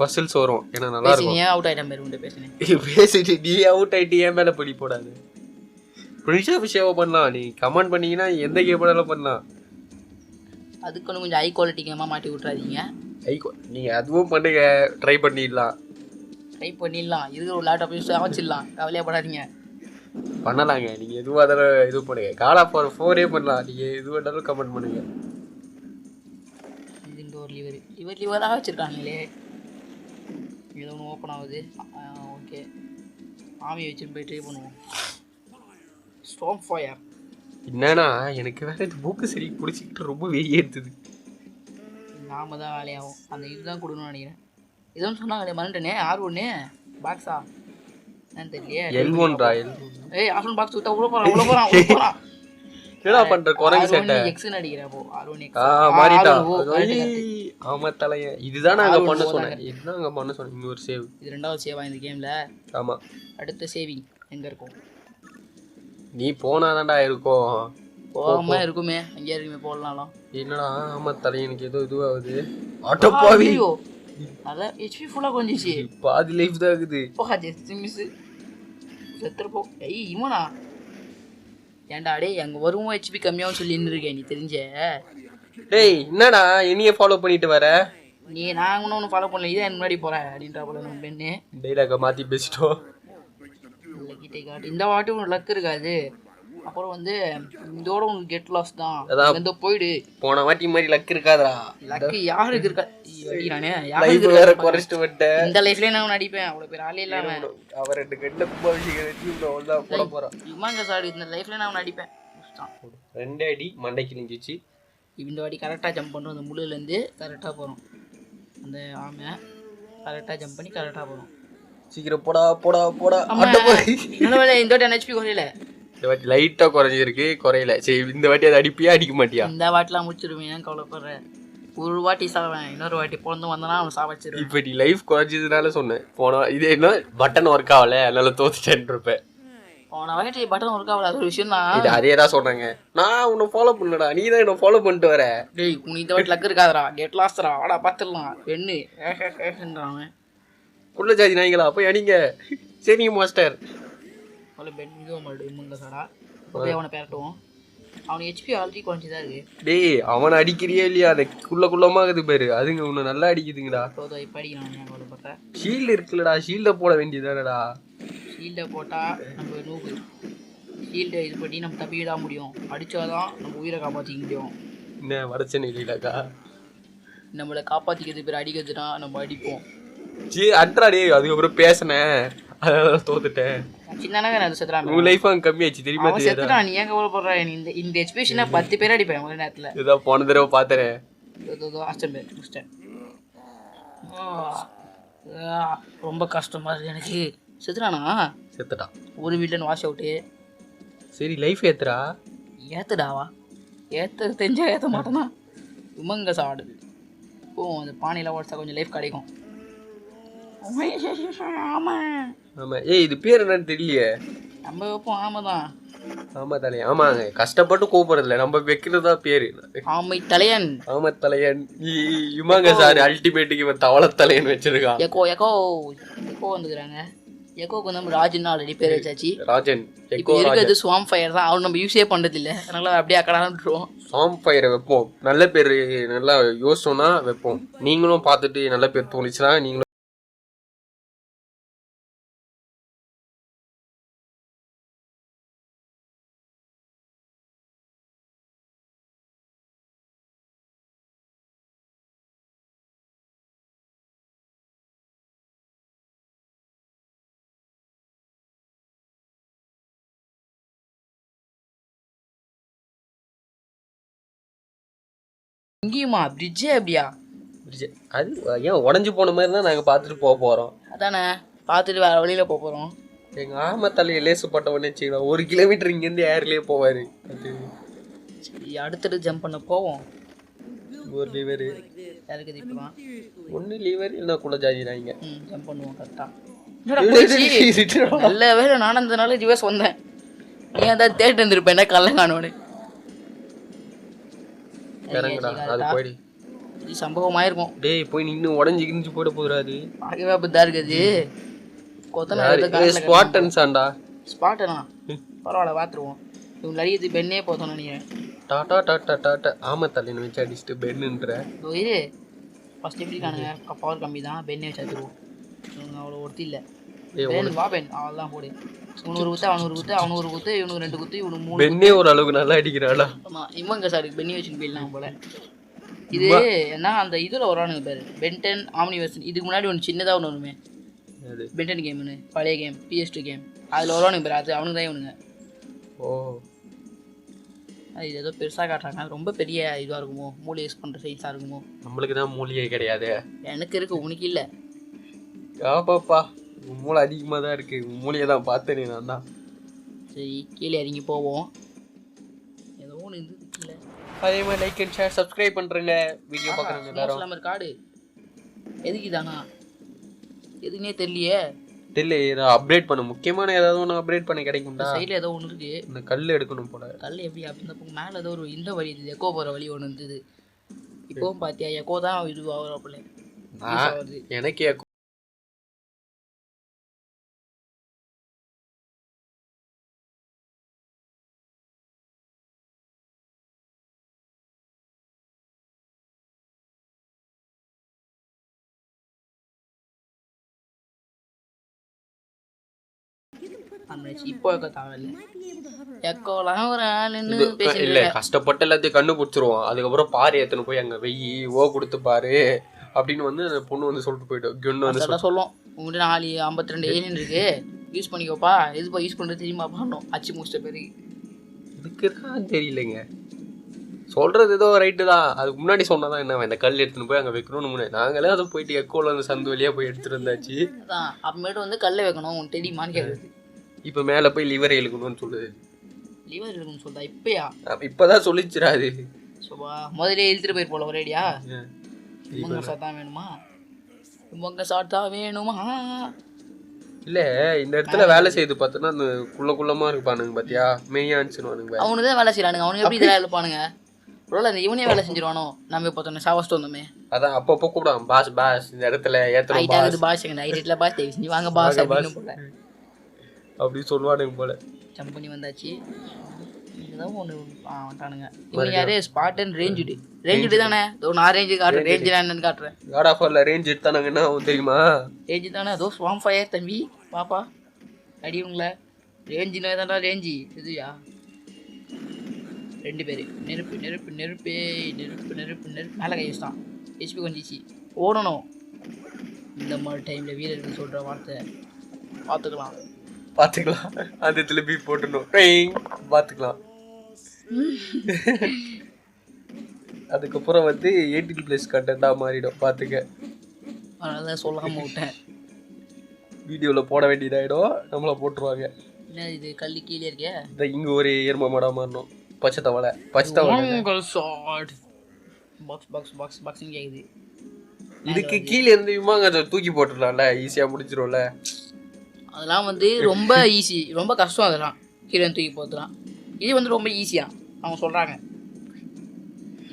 பசில்ஸ் வரும். ஏன்னா நல்லா இருக்கும். பேசினியா அவுட் ஆகிட்ட மாதிரி உண்டு பேசினேன். பேசிட்டு நீ அவுட் ஆகிட்டு ஏன் மேலே படி போடாது. பெருசா விஷயம் பண்ணலாம். நீ கமெண்ட் பண்ணீங்கன்னா எந்த கேம் பண்ணாலும் பண்ணலாம். அதுக்கு கொஞ்சம் ஹை குவாலிட்டி கேமாக மாட்டி விட்றாதீங்க. நீங்கள் அதுவும் பண்ணுங்க. ட்ரை பண்ணிடலாம். ட்ரை பண்ணிடலாம். இருக்கிற ஒரு லேப்டாப் யூஸ் அமைச்சிடலாம். கவலையாக படாதீங்க. பண்ணலாங்க. நீங்கள் எதுவாக இருந்தாலும் இது பண்ணுங்க. கால் ஆஃப் 4 பண்ணலாம். நீங்கள் எது வேணாலும் கமெண்ட் பண்ணுங்க. இது இங்கே ஒரு லிவராக வச்சுருக்காங்களே. ஏதோ ஒன்று ஓப்பன் ஆகுது. ஓகே, ஆமியை வச்சுட்டு போய் ட்ரை பண்ணுவோம். Storm fire. என்னன்னா எனக்கு வேற இந்த புக்கு சரி பிடிச்சிக்கிட்டு ரொம்ப வெறியே எடுத்தது. நாம தான் வேலையாகும். அந்த இதுதான் கொடுக்கணும்னு நினைக்கிறேன். எதுவும் சொன்னாங்களே மறந்துட்டேனே. R1 பாக்ஸா என்னன்னு தெரியலையே. L1 ஏய் R1 பாக்ஸ் விட்டா உள்ள போகிறான். என்னடா பண்ற குரங்கு சேட்டை? எக்ஸ்னு அடிக்கிறா போ. R1X மாறிட்டா. ஆமா தலைய. இதுதான் நாங்க பண்ண சொன்னேன். இதுதான் நாங்க பண்ண சொன்னேன். இன்னொரு சேவ். இது ரெண்டாவது சேவா இந்த கேம்ல? ஆமா. அடுத்த சேவிங் எங்க இருக்கும்? நீ போனாதான்டா இருக்கும். போகாம இருக்குமே. அங்கே இருக்குமே போடலாம். என்னடா ஆமா தலைய. எனக்கு ஏதோ இதுவாகுது. ஆட்டோ பாவி. அதான் ஹெச்பி ஃபுல்லா கொஞ்சிச்சு. பாதி லைஃப் தான் இருக்குது. போகா ஜஸ்ட் மிஸ். செத்துறப்போ ஐய் இவனா ஏன்டா டேய் அங்கே வருவோம் ஹெச்பி கம்மியாகவும் சொல்லி நின்றுருக்கேன். நீ தெரிஞ்ச டேய் என்னடா என்னைய ஃபாலோ பண்ணிட்டு வர? நீ நான் ஒன்று ஃபாலோ பண்ணல. இதான் முன்னாடி போகிறேன் அப்படின்றா போல நம்ம பெண்ணு. டைலாக மாற்றி பேசிட்டோம். இல்லை கிட்டே காட்டு. இந்த வாட்டி உனக்கு லக் இருக்காது. அப்புறம் வந்து இதோட உனக்கு கெட் லாஸ் தான். இந்த போயிடு. போன வாட்டி மாதிரி லக் இருக்காதா? லக்கு யாருக்கு இருக்கா? லைஃப் வேற குறைச்சிட்டு விட்டேன். இந்த லைஃப்லயே நான் நடிப்பேன். அவ்வளோ பேர் ஆளே இல்லாம அவர் 2 கண்ட கும்பாபிஷேகம் போட போறான். இமாங்க சார் இந்த லைஃப்ல நான் நடிப்பேன். 2 அடி மண்டைக்கு நிஞ்சிச்சு. இந்த வாட்டி கரெக்டாக ஜம்ப் பண்ணுறோம். அந்த முள்ளுலேருந்து கரெக்டாக போகிறோம். அந்த ஆமை கரெக்டாக ஜம்ப் பண்ணி கரெக்டாக போகிறோம். சீக்கிரம் போடா போடா போடா. இந்த வாட்டி ஹெச்பி குறையில. இந்த வாட்டி லைட்டாக குறைஞ்சிருக்கு. குறையில. சரி இந்த வாட்டி அதை அடிப்பியா அடிக்க மாட்டியா? இந்த வாட்டிலாம் முடிச்சிருவேன். கவலைப்படுறேன். ஒரு வாட்டி சாவேன். இன்னொரு வாட்டி பிறந்து வந்தனா அவன் சாவச்சிருவேன். இப்போ நீ லைஃப் குறைஞ்சதுனால சொன்னேன். போன இது என்ன பட்டன் ஒர்க் ஆகல அதனால தோத்துட்டேன்னு இருப்பேன். போன வாட்டி பட்டன் ஒர்க் ஆகல. அது ஒரு விஷயம் தான். இது அதே தான் சொன்னாங்க. நான் உன்னை ஃபாலோ பண்ணலடா. நீ தான் என்ன ஃபாலோ பண்ணிட்டு வர. டேய் உனக்கு இந்த வாட்டி லக் இருக்காதரா. கெட் லாஸ்டரா. வாடா பார்த்துடலாம். வெண்ணு ஏன்றான் குள்ள ஜாதி நாய்களா போய் அடிங்க. சரிங்க மாஸ்டர். அவ்வளோ பெண் இதுவும் மாடு இமுங்க சாரா. போய் அவனை பேரட்டுவோம். அவனுக்கு ஹெச்பி ஆல்ரெடி குறைஞ்சிதான் இருக்கு. டேய் அவனை அடிக்கிறியே இல்லையா? அந்த குள்ளமாகுது பேரு. அதுங்க உன்னை நல்லா அடிக்குதுங்கடா. இப்போ அடிக்கிறான். கவலைப்படுறேன். ஷீல்டு இருக்குல்லடா. ஷீல்டை போட வேண்டியதானடா. ஷீல்டை போட்டால் நம்ம நூகு. ஷீல்டை இது பண்ணி நம்ம தப்பிக்க தான் முடியும். அடித்தாதான் நம்ம உயிரை காப்பாற்றிக்க முடியும். என்ன வடச்சனை இல்லைடாக்கா? நம்மளை காப்பாற்றிக்கிறது பேர் அடிக்கிறதுனா நம்ம அடிப்போம். அட்ரா டே. அதுக்கப்புறம் பேசினேன் அதனால தோத்துட்டேன். சின்ன அது செத்துறான். உன் லைஃப் அங்கே கம்மியாச்சு தெரியுமா? செத்துட்டான். நீ ஏன் கவலைப்படுற? இந்த எக்ஸ்பிரஷனை 10 பேர் அடிப்பேன் ஒரு நேரத்தில். இதான் போன தடவை பார்த்துறேன். ரொம்ப கஷ்டமா இருக்கு எனக்கு. செத்துறானா? செத்துட்டான். ஒரு வீட்டில் வாஷ் அவுட்டு. சரி லைஃப் ஏத்துறா. ஏத்துடாவா? ஏத்த தெரிஞ்சா ஏற்ற மாட்டேனா? உமங்க சாடு. ஓ அந்த பானையில் உடச்சா கொஞ்சம் லைஃப் கிடைக்கும். ஆமாம் ஆமாம். ஏய் இது பேர் என்னன்னு தெரியலையே. நம்ம வைப்போம். ஆமாம் தான். ஆமா தலையன். ஆமாங்க கஷ்டப்பட்டு கூப்பிடுறதில்ல நம்ம வைக்கிறதா பேரு. ஆமை தலையன். ஆமா தலையன். இமாங்க சார் அல்டிமேட்டுக்கு இவன் தவள தலையன் வச்சிருக்கான். எக்கோ எக்கோ எக்கோ வந்துக்கிறாங்க. எக்கோக்கு நம்ம ராஜன் ஆல்ரெடி பேர் வச்சாச்சு. ராஜன். இப்போ இருக்கிறது ஸ்வாம் ஃபயர் தான். அவன் நம்ம யூஸே பண்ணுறது இல்லை. அதனால அப்படியே அக்கடான்ட்டுருவோம். ஸ்வாம் ஃபயரை வைப்போம். நல்ல பேர் நல்லா யோசிச்சோன்னா வைப்போம். நீங்களும் பார்த்துட்டு நல்ல பேர் தோணுச்சுன்னா நீங்களும் இங்கேயுமா பிரிட்ஜே அப்படியா? அது ஏன் உடஞ்சி போன மாதிரி தான் நாங்கள் பார்த்துட்டு போக போகிறோம். அதானே பார்த்துட்டு வேறு வழியில் போக போகிறோம். எங்கள் ஆமத்தலையை லேசுப்பட்டவொடனே வச்சுக்கலாம், 1 கிலோமீட்டர் இங்கேருந்து ஏர்லேயே போவார். அது சரி அடுத்தது ஜம்ப் பண்ண போவோம். ஒரு லிவரு யாருக்கு இப்போ ஒன்று லிவர் இல்லைன்னா கூட ஜாதிறாங்க. ஜம்ப் பண்ணுவோம் கரெக்டாக. நல்ல வேலை நானும் அந்தனால ரிவர்ஸ் வந்தேன். நீ அதான் தேட்டு வந்துருப்பேன் என்ன கல்ல காணோன்னு. இறங்குடா அது போயிடு. இது சம்பவமாயிருக்கும். டேய் போய் நின்று உடஞ்சி கிழிஞ்சு போயிட போகிறாரு. பார்க்கவே அப்படிதான் இருக்குது. ஸ்பாட்டன்ஸாண்டா ஸ்பாட்டனா பரவாயில்ல பார்த்துருவோம். இவங்க அடிக்கிறது பெண்ணே போத்தோம் நினைக்கிறேன். டாட்டா டாட்டா டாட்டா ஆமத்தலைன்னு வச்சு அடிச்சுட்டு பென்னுன்ற இது ஃபஸ்ட் எப்படி காணுங்க பவர் கம்மி தான். பெண்ணே வச்சு அடிச்சிருவோம். இவனுக்கு அவ்வளோ ஒருத்தி இல்லை. பென் வா பென் அவள் தான் போடு. இவனு குத்து அவனுக்கு குத்து அவனுக்கு குத்து இவனுக்கு 2 குத்து இவனுக்கு 3. பெண்ணே ஒரு அளவுக்கு நல்லா அடிக்கிறாளா? ஆமாம் இவங்க சார் பெண்ணி வச்சுன்னு போயிடலாம் போல. இது என்ன அந்த இதில் வரானுங்க பேர் பென்டன் ஆம்னிவர்ஸ். இதுக்கு முன்னாடி ஒன்று சின்னதாக ஒன்று வருமே பென்டன் கேம்னு பழைய கேம் PS2 கேம். அதில் வருவானுங்க பேர். அது அவனுக்கு தான் இவனுங்க. ஓ அது ஏதோ பெருசாக காட்டுறாங்க. அது ரொம்ப பெரிய இதுவாக இருக்குமோ மூளை யூஸ் பண்ணுற சைஸாக இருக்குமோ? நம்மளுக்கு தான் மூலியே கிடையாது. எனக்கு இருக்கு உனக்கு இல்லை. ஆப்பாப்பா உன் மூளை அதிகமாக தான் இருக்கு. உன் மூலையை தான் பார்த்தேனே நான் தான். சரி கீழே இறங்கி போவோம். ஏதோ ஒன்று இருந்தது இல்லை. அதே மாதிரி லைக் அண்ட் ஷேர் சப்ஸ்கிரைப் பண்ணுறேங்க. வீடியோ பார்க்குறவங்க எல்லாரும். கார்டு எதுக்கு தானா எதுக்குன்னே தெரியலையே. தெரியல ஏதோ அப்டேட் பண்ண முக்கியமான ஏதாவது ஒன்று அப்டேட் பண்ண கிடைக்கும்டா. சைடில் ஏதோ ஒன்று இருக்கு. இந்த கல் எடுக்கணும் போல. கல் எப்படி அப்படி மேலே ஏதோ ஒரு இந்த வழி இருந்தது எக்கோ போகிற வழி ஒன்று இருந்தது. இப்போவும் பார்த்தியா எக்கோ தான் இது ஆகுறாப்புல. எனக்கே இப்போ தேவையில்லை. எக்கோலாம் ஒரு ஆளுன்னு இல்லை கஷ்டப்பட்டு எல்லாத்தையும் கண்டுபிடிச்சிருவோம். அதுக்கப்புறம் பாரு எத்தனை போய் அங்கே வெயி ஓ கொடுத்து பாரு அப்படின்னு வந்து அந்த பொண்ணு வந்து சொல்லிட்டு போயிட்டோம். கென்னு வந்து சொல்லுவோம் உங்கள்கிட்ட 52 ஏலியன் இருக்கு யூஸ் பண்ணிக்கோப்பா. எதுப்பா யூஸ் பண்ணுறது தெரியுமா பண்ணோம் அச்சு முடிச்சிட்ட பேருக்கு. இதுக்கு தான் தெரியலைங்க. சொல்கிறது ஏதோ ரைட்டு தான். அதுக்கு முன்னாடி சொன்னதான் என்ன இந்த கல் எடுத்துன்னு போய் அங்கே வைக்கணும்னு முன்னாடி நாங்களே அதை போயிட்டு எக்கோவில் வந்து சந்து வழியாக போய் எடுத்துகிட்டு இருந்தாச்சு. அதான் அப்புறமேட்டு வந்து கல்லை வைக்கணும் உனக்கு தெரியுமான்னு கேட்குறது. இப்போ மேலே போய் லிவர் இழுக்கணும்னு சொல்லுது. லிவர் இழுக்கணும்னு சொல்லுதா இப்போயா? இப்போதான் சொல்லிச்சிடாது. சோபா முதல்ல இழுத்துட்டு போய் போல ஒரேடியா. இவங்க சாத்தா வேணுமா? இவங்க சாத்தா வேணுமா? இல்லை இந்த இடத்துல வேலை செய்து பார்த்தோன்னா அந்த குள்ளமாக இருப்பானுங்க பார்த்தியா மெய்யான்னுவானுங்க. அவனுக்கு தான் வேலை செய்யறானுங்க. அவனுக்கு எப்படி இதெல்லாம் எழுப்பானுங்க? ரோல அந்த இவனே வேலை செஞ்சிருவானோ? நம்ம பார்த்தோன்னே சாவஸ்ட்டு வந்தோமே. அதான் அப்பப்போ கூப்பிடுவான் பாஸ் பாஸ் இந்த இடத்துல ஏற்றுறோம் பாஸ் நைட்டில் பாஸ் தயவு செஞ்சு வாங்க பாஸ் அப்படின்னு போல அப்படி சொல்லுவானுங்க போல. ஜம்ப் பண்ணி வந்தாச்சு. இதுதான் ஒன்று வந்துட்டானுங்க. இவங்க யாரு ஸ்பாட்டன் ரேஞ்சுடு தானே? நான் ரேஞ்சு காட்டுறேன். ரேஞ்சு என்னன்னு காட்டுறேன். காட் ஆஃப் வார்ல ரேஞ்ச் எடுத்தானுங்கன்னா தெரியுமா? ரேஞ்சு தானே அதோ ஸ்வாம் ஃபயர் தம்பி பாப்பா அடியுங்கள. ரேஞ்சுனா தான்டா ரேஞ்சு இதுயா. 2 பேர் நெருப்பு நெருப்பு நெருப்பே நெருப்பு நெருப்பு நெருப்பு மேலே கை வச்சுட்டான். ஹெச்பி கொஞ்சிச்சு ஓடணும். இந்த மாதிரி டைமில் வீரர்கள் சொல்கிற வார்த்தை பார்த்துக்கலாம் அந்த இடத்துல பீப் போட்டுடணும் பார்த்துக்கலாம். அதுக்கப்புறம் வந்து 18+ கண்டென்ட்டாக மாறிடும் பார்த்துக்க. அதனால சொல்லாமல் விட்டேன். வீடியோவில் போட வேண்டியதாகிடும். நம்மளை போட்டுருவாங்க. என்ன இது கல்லு கீழே இருக்கே? இந்த இங்கே ஒரு எரும மாடாக மாறணும். பச்சை தவளை பாக்ஸிங் கேக்குது. இதுக்கு கீழே இருந்து விமானத்தை தூக்கி போட்டுடலாம்ல, ஈஸியாக முடிச்சிடும்ல. அதெல்லாம் வந்து ரொம்ப ஈஸி, ரொம்ப கஷ்டம். அதெல்லாம் கீழே தூக்கி போட்டுலாம். இது வந்து ரொம்ப ஈஸியாக அவங்க சொல்கிறாங்க.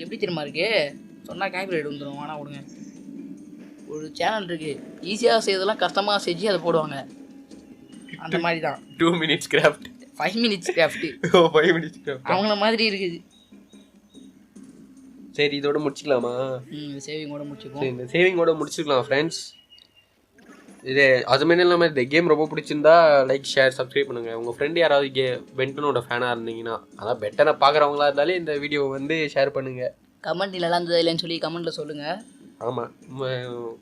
எப்படி தெரியுமா இருக்கு சொன்னால் காப்பிரைட் வந்துடும். வேணா விடுங்க. ஒரு சேனல் இருக்குது ஈஸியாக செய்யறதெல்லாம் கஷ்டமாக செஞ்சு அதை போடுவாங்க. அந்த மாதிரி தான் 2 minutes craft 5 minutes craft 5 minutes craft அவங்கள மாதிரி இருக்குது. சரி இதோட முடிச்சுக்கலாமா? சேவிங்கோட முடிச்சுக்கோம். இந்த சேவிங்கோட முடிச்சுக்கலாம் ஃப்ரெண்ட்ஸ். இது அது மாதிரி இல்லாமல் இந்த கேம் ரொம்ப பிடிச்சிருந்தா லைக் ஷேர் சப்ஸ்கிரைப் பண்ணுங்கள். உங்கள் ஃப்ரெண்டு யாராவது பென்டனோட ஃபேனாக இருந்தீங்கன்னா, அதான் பெட்டனை பார்க்குறவங்களா இருந்தாலே இந்த வீடியோவை வந்து ஷேர் பண்ணுங்கள். கமெண்ட் இல்லைலாம் இருந்தது இல்லைன்னு சொல்லி கமெண்ட்டில் சொல்லுங்கள். ஆமாம்,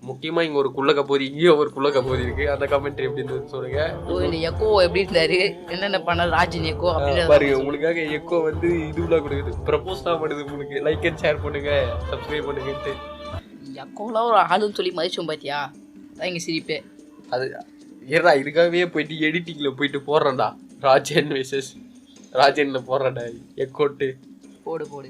முக்கியமாக இங்கே ஒரு குள்ள கபோதி, இங்கேயும் ஒரு குள்ள கபோதி இருக்குது. அந்த கமெண்ட் எப்படி இருந்தது சொல்லுங்கள். ஓ இந்த எக்கோ எப்படி இருந்தாரு, என்னென்ன பண்ணார் ராஜின் எக்கோ பாருங்க, அப்படின்னு உங்களுக்காக எக்கோ வந்து இதுலாம் கொடுக்குது, ப்ரப்போஸ் தான் பண்ணுது உங்களுக்கு. லைக் அண்ட் ஷேர் பண்ணுங்கள், சப்ஸ்கிரைப் பண்ணுங்கன்ட்டு. எக்கோலாம் ஒரு ஆளுன்னு சொல்லி மதிச்சோம் பார்த்தியா, தான் இங்கே சிரிப்பே. அது ஏறா இதுக்காகவே போயிட்டு எடிட்டிங்கில் போயிட்டு போடுறேன்டா, ராஜன் விசஸ் ராஜனில் போடுறேன்டா எக்கோட்டு. போடு போடு.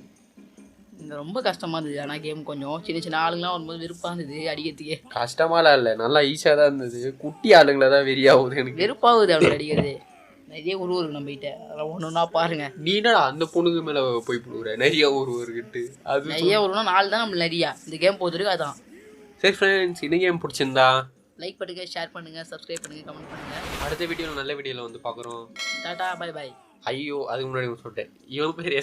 இந்த ரொம்ப கஷ்டமாக இருந்தது. ஆனால் கேம் கொஞ்சம் சின்ன சின்ன ஆளுங்களாம் வரும்போது விருப்பாக இருந்தது அடிக்கிறதுக்கே. கஷ்டமாலாம் இல்லை, நல்லா ஈஸியாக தான் இருந்தது. குட்டி ஆளுங்களை தான் வெறியாகுது எனக்கு. வெறுப்பாகுது அவனுக்கு அடிக்கிறது. நிறைய உருவம் நம்மகிட்ட, அதெல்லாம் ஒன்று ஒன்றா பாருங்க. நீ என்னடா அந்த பொண்ணுக்கு மேலே போய் போடுற, நிறைய ஒருவர்கிட்ட அது நிறைய உருவம்னா 4 தான் நம்ம நிறையா இந்த கேம் பொறுத்தவரைக்கும். அதான். சரி ஃப்ரெண்ட்ஸ், இந்த கேம் பிடிச்சிருந்தா லைக் பண்ணுங்க, ஷேர் பண்ணுங்க, சப்ஸ்கிரைப் பண்ணுங்க, கமெண்ட் பண்ணுங்க. அடுத்த வீடியோவில் நல்ல வீடியோவில் வந்து பார்க்குறோம். டாடா பை பை. ஐயோ, அதுக்கு முன்னாடி சொல்லிட்டேன், இவன் பேர்